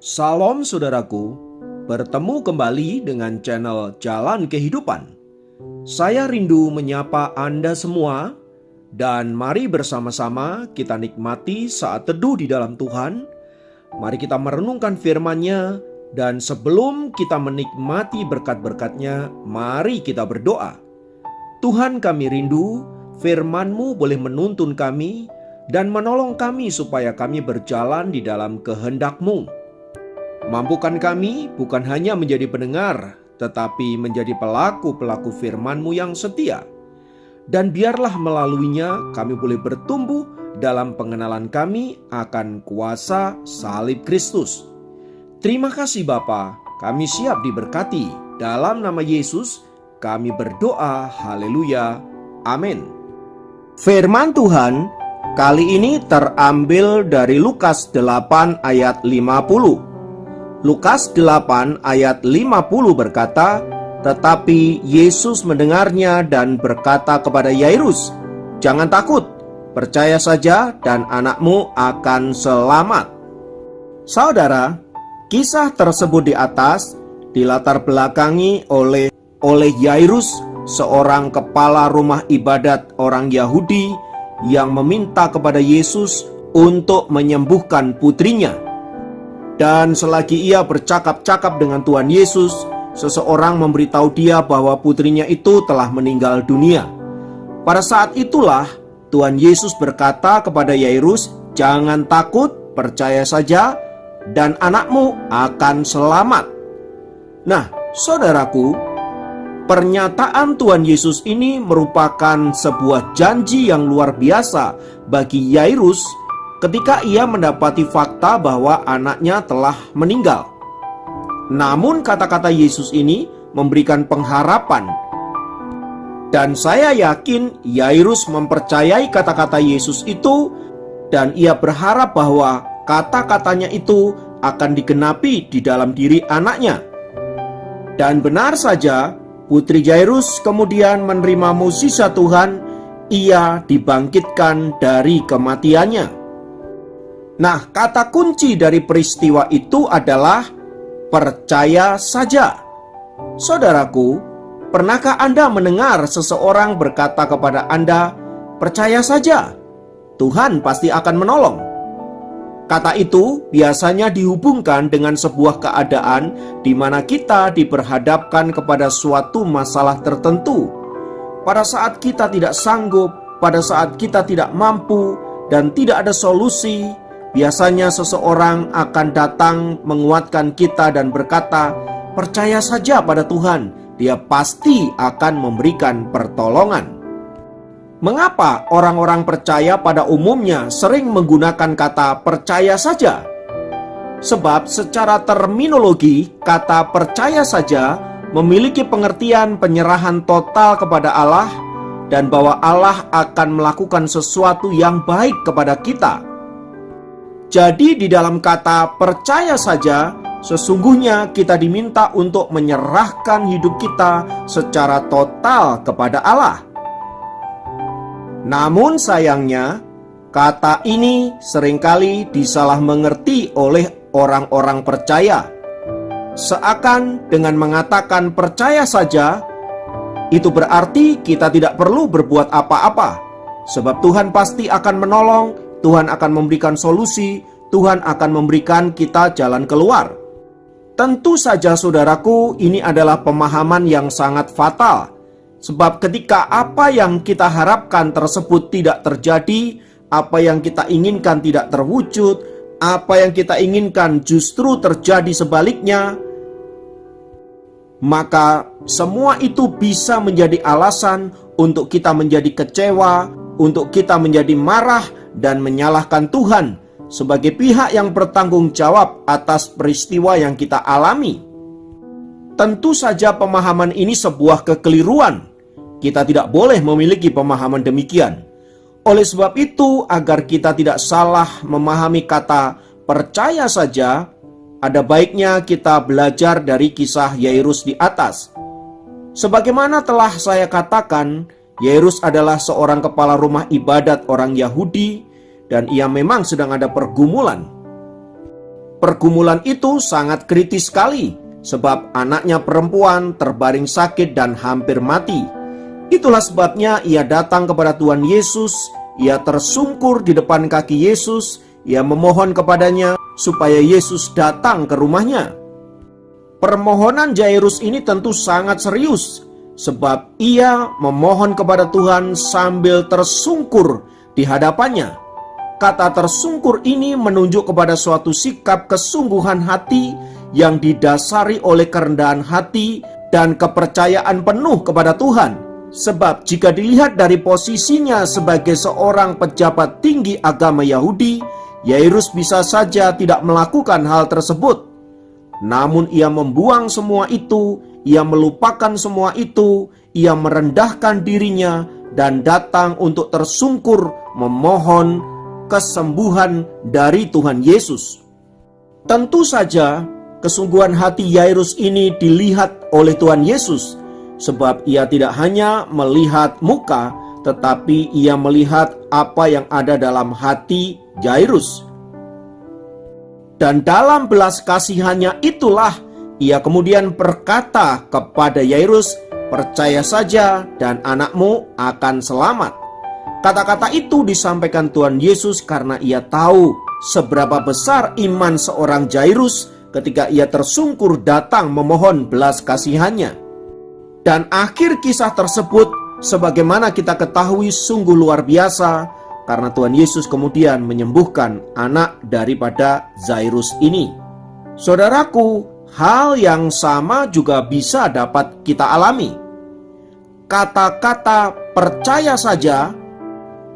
Salam saudaraku, bertemu kembali dengan channel Jalan Kehidupan. Saya rindu menyapa Anda semua dan mari bersama-sama kita nikmati saat teduh di dalam Tuhan. Mari kita merenungkan firman-Nya dan sebelum kita menikmati berkat-berkat-Nya, mari kita berdoa. Tuhan, kami rindu firman-Mu boleh menuntun kami dan menolong kami supaya kami berjalan di dalam kehendak-Mu. Mampukan kami bukan hanya menjadi pendengar, tetapi menjadi pelaku-pelaku firman-Mu yang setia. Dan biarlah melaluinya kami boleh bertumbuh dalam pengenalan kami akan kuasa salib Kristus. Terima kasih Bapa, kami siap diberkati. Dalam nama Yesus kami berdoa, haleluya, amin. Firman Tuhan kali ini terambil dari Lukas 8 ayat 50. Lukas 8 ayat 50 berkata, "Tetapi Yesus mendengarnya dan berkata kepada Yairus, 'Jangan takut, percaya saja dan anakmu akan selamat.'" Saudara, kisah tersebut di atas dilatar belakangi oleh Yairus, seorang kepala rumah ibadat orang Yahudi yang meminta kepada Yesus untuk menyembuhkan putrinya. Dan selagi ia bercakap-cakap dengan Tuhan Yesus, seseorang memberitahu dia bahwa putrinya itu telah meninggal dunia. Pada saat itulah Tuhan Yesus berkata kepada Yairus, "Jangan takut, percaya saja dan anakmu akan selamat." Nah, saudaraku, pernyataan Tuhan Yesus ini merupakan sebuah janji yang luar biasa bagi Yairus ketika ia mendapati fakta bahwa anaknya telah meninggal. Namun kata-kata Yesus ini memberikan pengharapan. Dan saya yakin Yairus mempercayai kata-kata Yesus itu dan ia berharap bahwa kata-katanya itu akan digenapi di dalam diri anaknya. Dan benar saja, putri Yairus kemudian menerima mukjizat Tuhan, ia dibangkitkan dari kematiannya. Nah, kata kunci dari peristiwa itu adalah percaya saja. Saudaraku, pernahkah Anda mendengar seseorang berkata kepada Anda, "Percaya saja, Tuhan pasti akan menolong"? Kata itu biasanya dihubungkan dengan sebuah keadaan di mana kita diperhadapkan kepada suatu masalah tertentu. Pada saat kita tidak sanggup, pada saat kita tidak mampu, dan tidak ada solusi, biasanya seseorang akan datang menguatkan kita dan berkata, "Percaya saja pada Tuhan, Dia pasti akan memberikan pertolongan." Mengapa orang-orang percaya pada umumnya sering menggunakan kata percaya saja? Sebab secara terminologi, kata percaya saja memiliki pengertian penyerahan total kepada Allah dan bahwa Allah akan melakukan sesuatu yang baik kepada kita. Jadi di dalam kata percaya saja, sesungguhnya kita diminta untuk menyerahkan hidup kita secara total kepada Allah. Namun sayangnya, kata ini seringkali disalah mengerti oleh orang-orang percaya. Seakan dengan mengatakan percaya saja, itu berarti kita tidak perlu berbuat apa-apa. Sebab Tuhan pasti akan menolong, Tuhan akan memberikan solusi, Tuhan akan memberikan kita jalan keluar. Tentu saja saudaraku, ini adalah pemahaman yang sangat fatal. Sebab ketika apa yang kita harapkan tersebut tidak terjadi, apa yang kita inginkan tidak terwujud, apa yang kita inginkan justru terjadi sebaliknya, maka semua itu bisa menjadi alasan untuk kita menjadi kecewa, untuk kita menjadi marah dan menyalahkan Tuhan sebagai pihak yang bertanggung jawab atas peristiwa yang kita alami. Tentu saja pemahaman ini sebuah kekeliruan. Kita tidak boleh memiliki pemahaman demikian. Oleh sebab itu, agar kita tidak salah memahami kata percaya saja, ada baiknya kita belajar dari kisah Yairus di atas. Sebagaimana telah saya katakan, Yairus adalah seorang kepala rumah ibadat orang Yahudi dan ia memang sedang ada pergumulan. Pergumulan itu sangat kritis sekali, sebab anaknya perempuan terbaring sakit dan hampir mati. Itulah sebabnya ia datang kepada Tuhan Yesus. Ia tersungkur di depan kaki Yesus. Ia memohon kepadanya supaya Yesus datang ke rumahnya. Permohonan Jairus ini tentu sangat serius, sebab ia memohon kepada Tuhan sambil tersungkur di hadapannya. Kata tersungkur ini menunjuk kepada suatu sikap kesungguhan hati yang didasari oleh kerendahan hati dan kepercayaan penuh kepada Tuhan. Sebab jika dilihat dari posisinya sebagai seorang pejabat tinggi agama Yahudi, Yairus bisa saja tidak melakukan hal tersebut. Namun ia membuang semua itu, ia melupakan semua itu, ia merendahkan dirinya dan datang untuk tersungkur memohon kesembuhan dari Tuhan Yesus. Tentu saja kesungguhan hati Yairus ini dilihat oleh Tuhan Yesus, sebab ia tidak hanya melihat muka, tetapi ia melihat apa yang ada dalam hati Jairus. Dan dalam belas kasihannya itulah ia kemudian berkata kepada Yairus, "Percaya saja dan anakmu akan selamat." Kata-kata itu disampaikan Tuhan Yesus karena ia tahu seberapa besar iman seorang Jairus ketika ia tersungkur datang memohon belas kasihannya. Dan akhir kisah tersebut, sebagaimana kita ketahui, sungguh luar biasa, karena Tuhan Yesus kemudian menyembuhkan anak daripada Jairus ini. Saudaraku, hal yang sama juga bisa dapat kita alami. Kata-kata percaya saja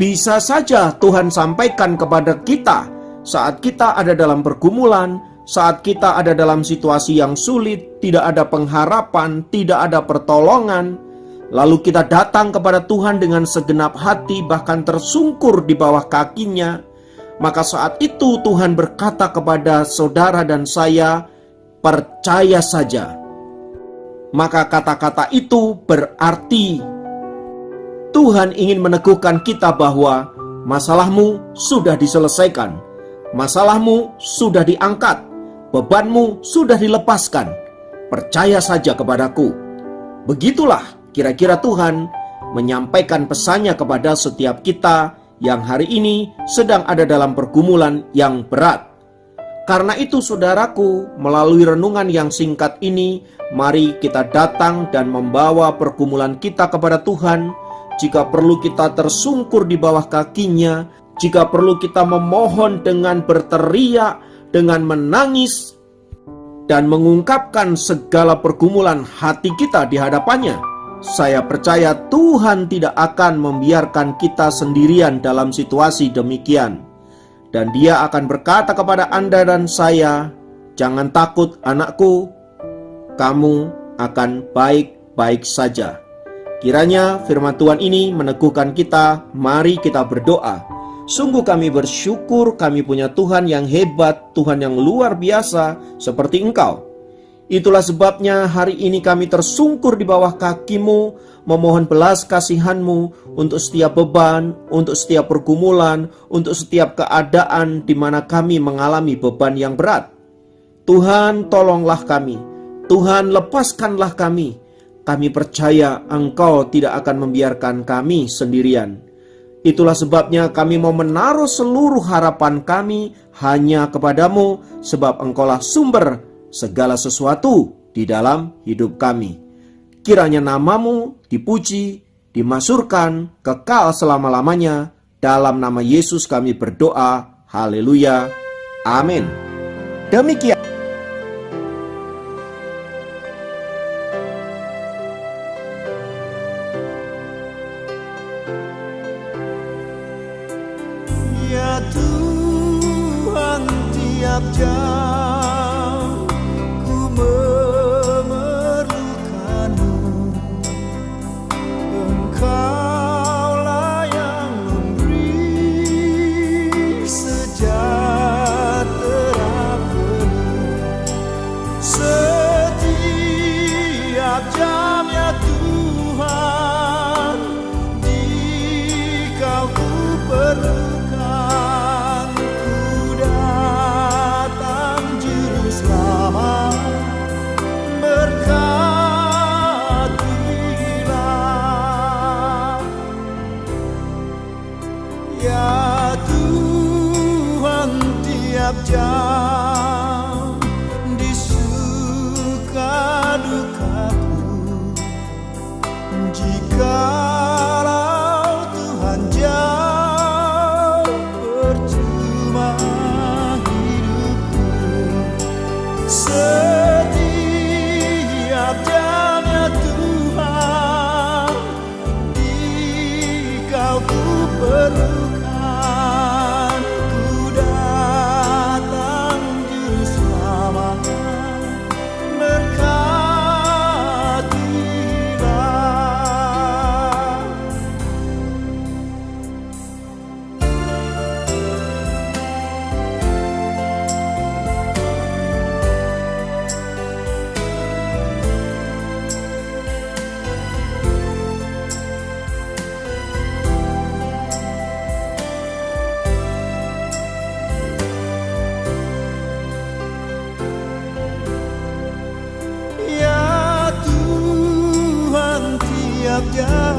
bisa saja Tuhan sampaikan kepada kita saat kita ada dalam pergumulan, saat kita ada dalam situasi yang sulit, tidak ada pengharapan, tidak ada pertolongan. Lalu kita datang kepada Tuhan dengan segenap hati, bahkan tersungkur di bawah kakinya. Maka saat itu Tuhan berkata kepada saudara dan saya, "Percaya saja." Maka kata-kata itu berarti Tuhan ingin meneguhkan kita bahwa masalahmu sudah diselesaikan, masalahmu sudah diangkat, bebanmu sudah dilepaskan. Percaya saja kepadaku. Begitulah kira-kira Tuhan menyampaikan pesannya kepada setiap kita yang hari ini sedang ada dalam pergumulan yang berat. Karena itu saudaraku, melalui renungan yang singkat ini, mari kita datang dan membawa pergumulan kita kepada Tuhan. Jika perlu kita tersungkur di bawah kakinya, jika perlu kita memohon dengan berteriak, dengan menangis, dan mengungkapkan segala pergumulan hati kita di hadapannya. Saya percaya Tuhan tidak akan membiarkan kita sendirian dalam situasi demikian. Dan Dia akan berkata kepada Anda dan saya, "Jangan takut anakku, kamu akan baik-baik saja." Kiranya firman Tuhan ini meneguhkan kita. Mari kita berdoa. Sungguh kami bersyukur kami punya Tuhan yang hebat, Tuhan yang luar biasa seperti Engkau. Itulah sebabnya hari ini kami tersungkur di bawah kaki-Mu, memohon belas kasihan-Mu untuk setiap beban, untuk setiap pergumulan, untuk setiap keadaan di mana kami mengalami beban yang berat. Tuhan, tolonglah kami. Tuhan, lepaskanlah kami. Kami percaya Engkau tidak akan membiarkan kami sendirian. Itulah sebabnya kami mau menaruh seluruh harapan kami hanya kepadamu, sebab Engkaulah sumber segala sesuatu di dalam hidup kami. Kiranya namamu dipuji, dimasyhurkan, kekal selama-lamanya. Dalam nama Yesus kami berdoa. Haleluya. Amin. Demikian. Ya Tuhan, tiap jam ku memerlukan-Mu. Engkaulah yang memberi sejahtera penuh. Setiap jam ya Tuhan, Dikau ku perlukan. Ku datang Setiap jamnya Tuhan, di Kau ku perlukan. Ku datang juru selamat, berkatilah. Ya Tuhan, tiap jam